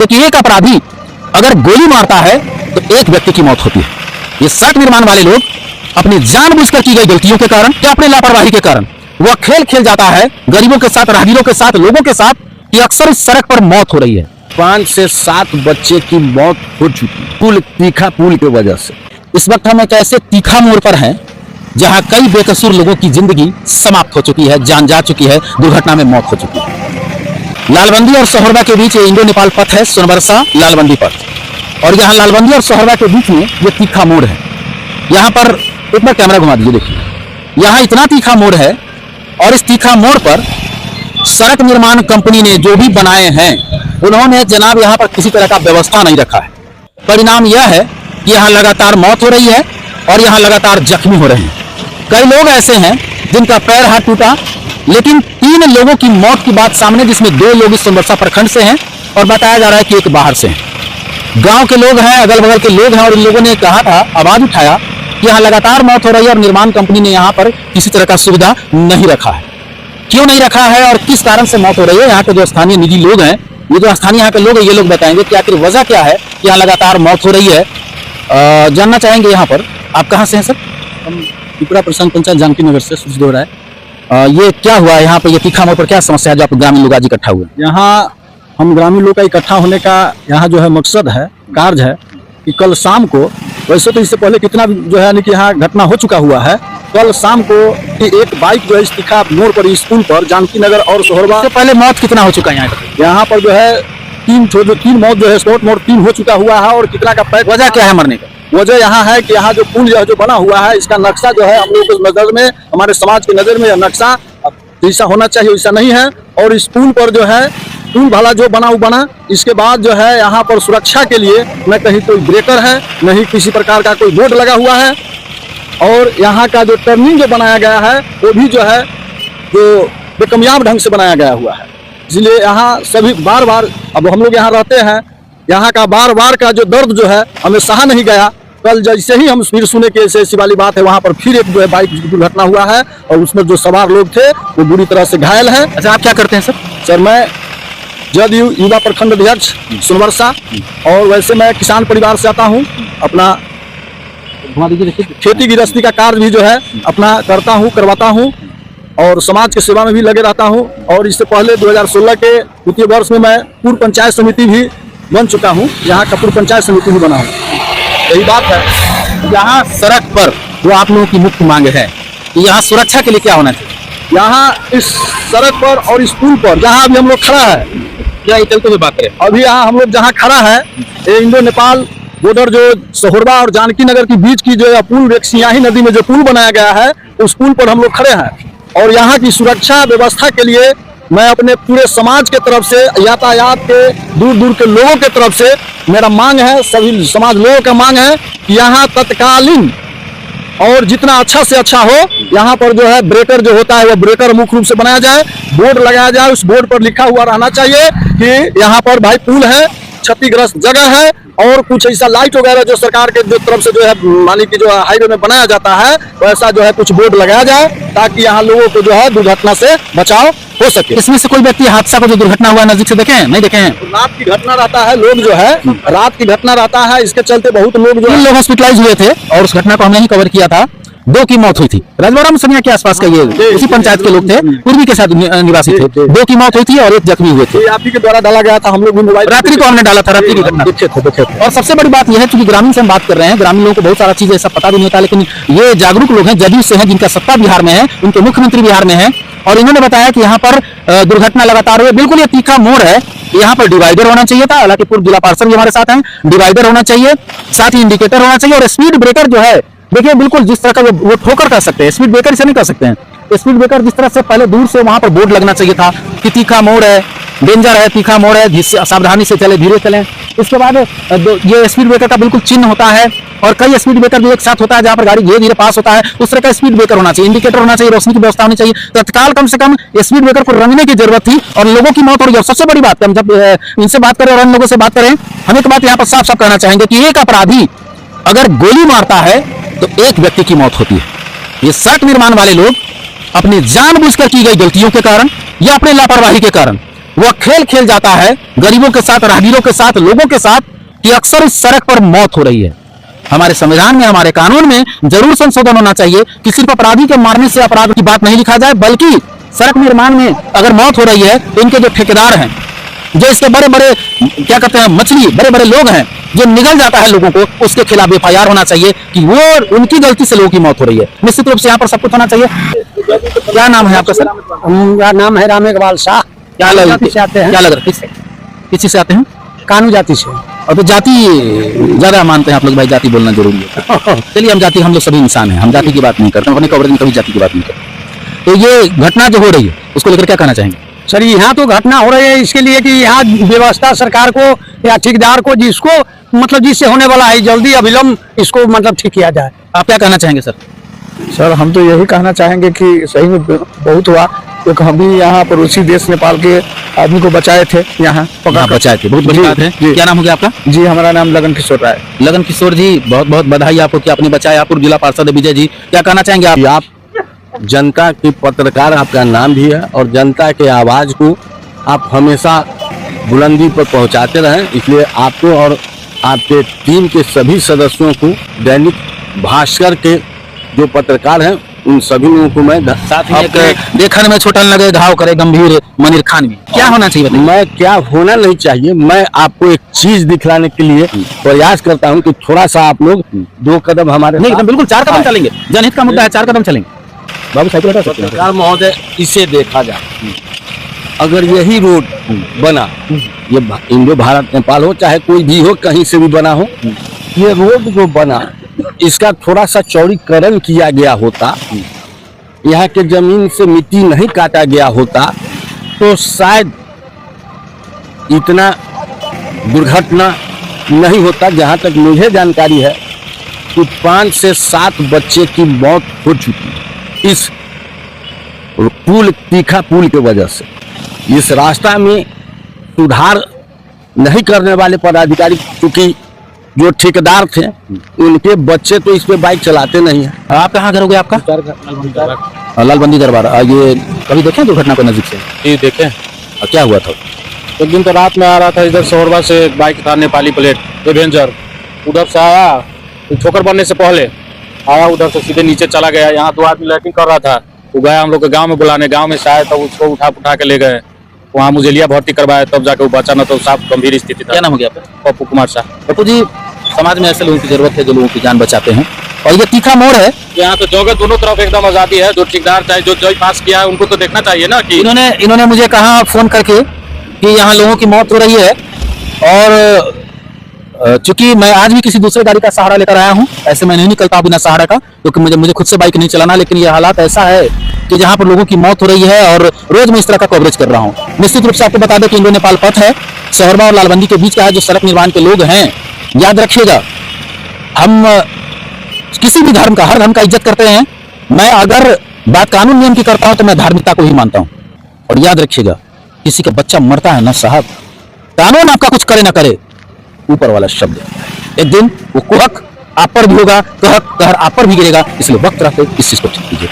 क्योंकि एक अपराधी अगर गोली मारता है तो एक व्यक्ति की मौत होती है। ये सड़क निर्माण वाले लोग अपनी जानबूझकर की गई गलतियों के कारण या अपनी लापरवाही के कारण वह खेल खेल जाता है गरीबों के साथ, राहगीरों के साथ, लोगों के साथ कि अक्सर इस सड़क पर मौत हो रही है। 5 से 7 बच्चे की मौत हो चुकी पुल, तीखा पुल की वजह से। इस वक्त हम एक ऐसे तीखा मोड़ पर हैं जहां कई बेकसूर लोगों की जिंदगी समाप्त हो चुकी है, जान जा चुकी है, दुर्घटना में मौत हो चुकी है। लालबंदी और सोहरबा के बीच ये इंडो नेपाल पथ है, सोनबरसा लालबंदी पथ। और यहाँ लालबंदी और सोहरबा के बीच में ये तीखा मोड़ है। यहाँ पर एक बार कैमरा घुमा दीजिए, देखिए यहाँ इतना तीखा मोड़ है और इस तीखा मोड़ पर सड़क निर्माण कंपनी ने जो भी बनाए हैं उन्होंने जनाब यहाँ पर किसी तरह का व्यवस्था नहीं रखा है। परिणाम यह है कि यहाँ लगातार मौत हो रही है और यहाँ लगातार जख्मी हो रहे हैं। कई लोग ऐसे हैं जिनका पैर हाथ टूटा, लेकिन 3 लोगों की मौत की बात सामने, जिसमें 2 लोग इस सोनबरसा प्रखंड से हैं और बताया जा रहा है कि एक बाहर से है। गांव के लोग हैं, अगल बगल के लोग हैं और इन लोगों ने कहा था, आवाज उठाया कि यहाँ लगातार मौत हो रही है और निर्माण कंपनी ने यहाँ पर किसी तरह का सुविधा नहीं रखा है। क्यों नहीं रखा है और किस कारण से मौत हो रही है, यहाँ के जो स्थानीय निजी लोग हैं, ये जो स्थानीय यहाँ के लोग हैं, ये लोग बताएंगे कि आखिर वजह क्या है कि यहाँ लगातार मौत हो रही है। जानना चाहेंगे यहाँ पर। आप कहाँ से हैं सर? हम पिपरा प्रशांत पंचायत जानकी नगर से सूरज दो राय। ये क्या हुआ यहाँ पे, ये तीखा मोड़ पर क्या समस्या है जो आप ग्रामीण लोग आज इकट्ठा हुए? यहाँ हम ग्रामीण लोग का इकट्ठा होने का यहाँ जो है मकसद है, कार्य है कि कल शाम को, वैसे तो इससे पहले कितना जो है यानी कि यहाँ घटना हो चुका हुआ है, कल शाम को एक बाइक जो है इस तीखा मोड़ पर, इस पुल पर, जानकी नगर और सोहरबा से पहले मौत कितना हो चुका है यहाँ पर जो है 3 मौत जो है स्पॉट मौत 3 हो चुका हुआ है। और कितना का पैक, वजह क्या है मरने का? वजह यहाँ है कि यहाँ जो पुल जो बना हुआ है, इसका नक्शा जो है हम लोग की नजर में, हमारे समाज की नजर में यह नक्शा जैसा होना चाहिए वैसा नहीं है। और इस पुल पर जो है पुल भला जो बना, इसके बाद जो है यहाँ पर सुरक्षा के लिए न कहीं कोई ब्रेकर है, न ही किसी प्रकार का कोई बोर्ड लगा हुआ है। और यहाँ का जो टर्निंग जो बनाया गया है वो भी जो है जो बेकामयाब ढंग से बनाया गया हुआ है। इसलिए यहाँ सभी बार बार, अब हम लोग यहाँ रहते हैं, यहाँ का बार बार का जो दर्द जो है हमें सहा नहीं गया। कल जैसे ही हम फिर सुने कि ऐसी वाली बात है, वहाँ पर फिर एक जो है बाइक दुर्घटना हुआ है और उसमें जो सवार लोग थे वो बुरी तरह से घायल है। अच्छा, आप क्या करते हैं सर? सर मैं जदयू युवा प्रखंड अध्यक्ष सोनबरसा, और वैसे मैं किसान परिवार से आता हूँ। अपना खेती गृहस्थी का कार्य भी जो है अपना करता हूँ, करवाता हूँ और समाज की सेवा में भी लगे रहता हूँ। और इससे पहले 2016 के द्वितीय वर्ष में मैं पूर्व पंचायत समिति भी बन चुका हूँ, यहाँ का पूर्व पंचायत समिति भी बना हूँ। यही बात है। यहाँ सड़क पर जो आप लोगों की मुख्य मांग है कि यहाँ सुरक्षा के लिए क्या होना चाहिए? यहाँ इस सड़क पर और इस पुल पर जहाँ अभी हम लोग खड़ा है, क्या चलते हुए बात करें, अभी यहाँ हम लोग जहाँ खड़ा है, ये इंडो नेपाल बॉर्डर जो सोहरबा और जानकी नगर के बीच की जो पुल, एक सियाही नदी में जो पुल बनाया गया है, उस पुल पर हम लोग खड़े हैं। और यहाँ की सुरक्षा व्यवस्था के लिए मैं अपने पूरे समाज के तरफ से, यातायात के दूर दूर के लोगों के तरफ से मेरा मांग है, सभी समाज लोगों का मांग है कि यहाँ तत्कालीन और जितना अच्छा से अच्छा हो, यहाँ पर जो है ब्रेकर जो होता है वो ब्रेकर मुख्य रूप से बनाया जाए, बोर्ड लगाया जाए, उस बोर्ड पर लिखा हुआ रहना चाहिए कि यहाँ पर भाई पुल है, क्षतिग्रस्त जगह है। और कुछ ऐसा लाइट वगैरह जो सरकार के तरफ से जो है मानी कि जो हाईवे में बनाया जाता है, वैसा जो है कुछ बोर्ड लगाया जाए ताकि यहाँ लोगों को जो है दुर्घटना से बचाव हो सके। इसमें से कोई व्यक्ति हादसा को जो दुर्घटना हुआ नजदीक से देखे हैं? नहीं देखे हैं? रात की घटना रहता है, लोग जो है रात की घटना रहता है, इसके चलते बहुत लोग जो 3 लोग हॉस्पिटलाइज हुए थे और उस घटना को हमने ही कवर किया था। 2 की मौत हुई थी। राजवाड़ा मुसनिया के आसपास का ये उसी पंचायत के लोग थे, पूर्वी के साथ निवासी थे। 2 की मौत हुई थी और 1 जख्मी हुए थे। आप ही के द्वारा डाला गया था, हम लोग भी मोबाइल रात्रि को हमने डाला था, रात्रि की घटना देखे थे। और सबसे बड़ी बात यह है, क्योंकि ग्रामीण से हम बात कर रहे हैं, ग्रामीण लोगों को बहुत सारा चीज ऐसा पता भी नहीं होता, लेकिन ये जागरूक लोग हैं, जदयू से हैं, जिनका सत्ता बिहार में है, उनके मुख्यमंत्री बिहार में है, और इन्होंने बताया कि यहाँ पर दुर्घटना लगातार हुई। बिल्कुल ये तीखा मोड़ है, यहाँ पर डिवाइडर होना चाहिए था। हालांकि पूर्व जिला पार्षद भी हमारे साथ हैं, डिवाइडर होना चाहिए, साथ ही इंडिकेटर होना चाहिए और स्पीड ब्रेकर जो है, देखिए बिल्कुल जिस तरह का वो ठोकर कर सकते हैं, स्पीड ब्रेकर इसे नहीं कर सकते हैं। स्पीड ब्रेकर जिस तरह से पहले दूर से वहां पर बोर्ड लगना चाहिए था कि तीखा मोड़ है, डेंजर है, तीखा मोड़ है, सावधानी से चले, धीरे चलें। इसके बाद ये स्पीड ब्रेकर का बिल्कुल चिन्ह होता है और कई स्पीड ब्रेकर जो एक साथ होता है जहां पर गाड़ी धीरे धीरे पास होता है, उस तरह का स्पीड ब्रेकर होना चाहिए, इंडिकेटर होना चाहिए, रोशनी की व्यवस्था होनी चाहिए। तत्काल कम से कम स्पीड ब्रेकर को रंगने की जरूरत थी और लोगों की मौत हो रही है। सबसे बड़ी बात, हम जब इनसे बात करें और अन्य लोगों से बात करें, हम एक बात यहाँ पर साफ साफ कहना चाहेंगे कि एक अपराधी अगर गोली मारता है तो एक व्यक्ति की मौत होती है। ये सड़क निर्माण वाले लोग अपनी जानबूझकर की गई गलतियों के कारण या अपनी लापरवाही के कारण वह खेल खेल जाता है गरीबों के साथ, राहगीरों के साथ, लोगों के साथ, कि अक्सर इस सड़क पर मौत हो रही है। हमारे संविधान में, हमारे कानून में जरूर संशोधन होना चाहिए कि सिर्फ अपराधी के मारने से अपराध की बात नहीं लिखा जाए, बल्कि सड़क निर्माण में अगर मौत हो रही है तो इनके जो ठेकेदार हैं, जो इसके बड़े बड़े क्या कहते हैं मछली, बड़े बड़े लोग हैं जो निगल जाता है लोगों को, उसके खिलाफ FIR होना चाहिए कि वो उनकी गलती से लोगों की मौत हो रही है। निश्चित रूप से यहाँ पर सब कुछ होना चाहिए। क्या नाम है आपका सर? मेरा नाम है राम इकबाल शाह। क्या लग जाति से आते हैं? क्या लग रहा है? किस चीज से आते हैं? कानू जाति से। और तो जाति ज्यादा मानते हैं आप लोग, भाई जाति बोलना जरूरी है। चलिए, हम लोग सभी इंसान हैं, हम जाति की बात नहीं करते, अपने कवरेज में कभी जाति की बात नहीं करते। तो ये घटना जो हो रही है उसको लेकर क्या कहना चाहेंगे? सर, यहाँ तो घटना हो रही है इसके लिए कि यहाँ व्यवस्था सरकार को या ठेकेदार को, जिसको मतलब जिससे होने वाला है, जल्दी अविलंब इसको मतलब ठीक किया जाए। आप क्या कहना चाहेंगे सर? सर, हम तो यही कहना चाहेंगे कि सही में बहुत हुआ, क्योंकि हम भी यहाँ पड़ोसी देश नेपाल के आदमी को बचाए थे, यहाँ पकड़ कर बचाए थे। बहुत बड़ी बात है। क्या नाम हो गया आपका? जी, हमारा नाम लगन किशोर राय। लगन किशोर जी, बहुत बहुत बधाई आपको कि आपने बचाया। पूर्व जिला पार्षद विजय जी, क्या कहना चाहेंगे आप? आप जनता के पत्रकार आपका नाम भी है और जनता के आवाज को आप हमेशा बुलंदी पर पहुंचाते रहें, इसलिए आपको और आपके टीम के सभी सदस्यों को, दैनिक भास्कर के जो पत्रकार हैं उन सभी लोगों को मैं साथ में एक देखने में छोटा न लगे घाव करे गंभीर मनीर खान भी क्या होना चाहिए बताइए? मैं क्या होना नहीं चाहिए, मैं आपको एक चीज दिखलाने के लिए प्रयास करता हूं कि थोड़ा सा आप लोग 2 कदम हमारे नहीं, एकदम बिल्कुल 4 कदम चलेंगे। जनहित का मुद्दा है, 4 कदम चलेंगे। बाबू साइकिल हटा सकते हैं? पत्रकार महोदय, इसे देखा जाए, अगर यही रोड बना, ये इंडो भारत नेपाल हो चाहे कोई भी हो, कहीं से भी बना हो, ये रोड जो बना इसका थोड़ा सा चौड़ीकरण किया गया होता, यहाँ के जमीन से मिट्टी नहीं काटा गया होता, तो शायद इतना दुर्घटना नहीं होता। जहाँ तक मुझे जानकारी है कि 5 से 7 बच्चे की मौत हो चुकी इस पुल, तीखा पुल के वजह से। इस रास्ता में सुधार नहीं करने वाले पदाधिकारी, क्योंकि जो ठेकेदार थे उनके बच्चे तो इस पे बाइक चलाते नहीं है। आप कहाँ घर हो गया आपका? लालबंदी दरबार। ये कभी देखे दुर्घटना को नजदीक से? जी देखे। क्या हुआ था? एक दिन तो रात में आ रहा था, इधर सोहरबा से बाइक था, नेपाली प्लेट एवेंजर, उधर से आया, ठोकर बनने से पहले आया, उधर से सीधे नीचे चला गया। यहाँ 2 आदमी लैटिंग कर रहा था, वो गया हम लोग के गांव में बुलाने, गांव में से आया तो उसको उठा के ले गए, वहाँ मुझे भर्ती करवाया, तब जाके वो बचा, न तो साफ गंभीर स्थिति था। क्या नाम हो गया आपका? पप्पू कुमार शाह। पप्पू जी, समाज में ऐसे लोगों की जरूरत है जो लोगों की जान बचाते हैं, और ये तीखा मोड़ है। यहाँ तो जगह दोनों तरफ एकदम आजादी है, जो ठेकेदार चाहे जो जज पास किया है उनको तो देखना चाहिए ना कि इन्होंने मुझे कहा फोन करके कि यहाँ लोगों की मौत हो रही है, और चूंकि मैं आज भी किसी दूसरे गाड़ी का सहारा लेकर आया हूँ, ऐसे मैं नहीं निकलता बिना सहारा का, क्योंकि मुझे खुद से बाइक नहीं चलाना, लेकिन ये हालात ऐसा है कि जहाँ पर लोगों की मौत हो रही है और रोज मैं इस तरह का कवरेज कर रहा हूँ। निश्चित रूप से आपको बता दें कि इंडो नेपाल पथ है, सोहरबा और लालबंदी के बीच का है, जो सड़क निर्माण के लोग हैं, याद रखिएगा, हम किसी भी धर्म का, हर धर्म का इज्जत करते हैं। मैं अगर बात कानून नियम की करता हूं तो मैं धार्मिकता को ही मानता हूं। और याद रखिएगा, किसी का बच्चा मरता है ना साहब, कानून आपका कुछ करे ना करे, ऊपर वाला शब्द एक दिन वो कुहक आप पर भी होगा, कहर आप पर भी गिरेगा, इसलिए वक्त रहते इस चीज को ठीक कीजिए।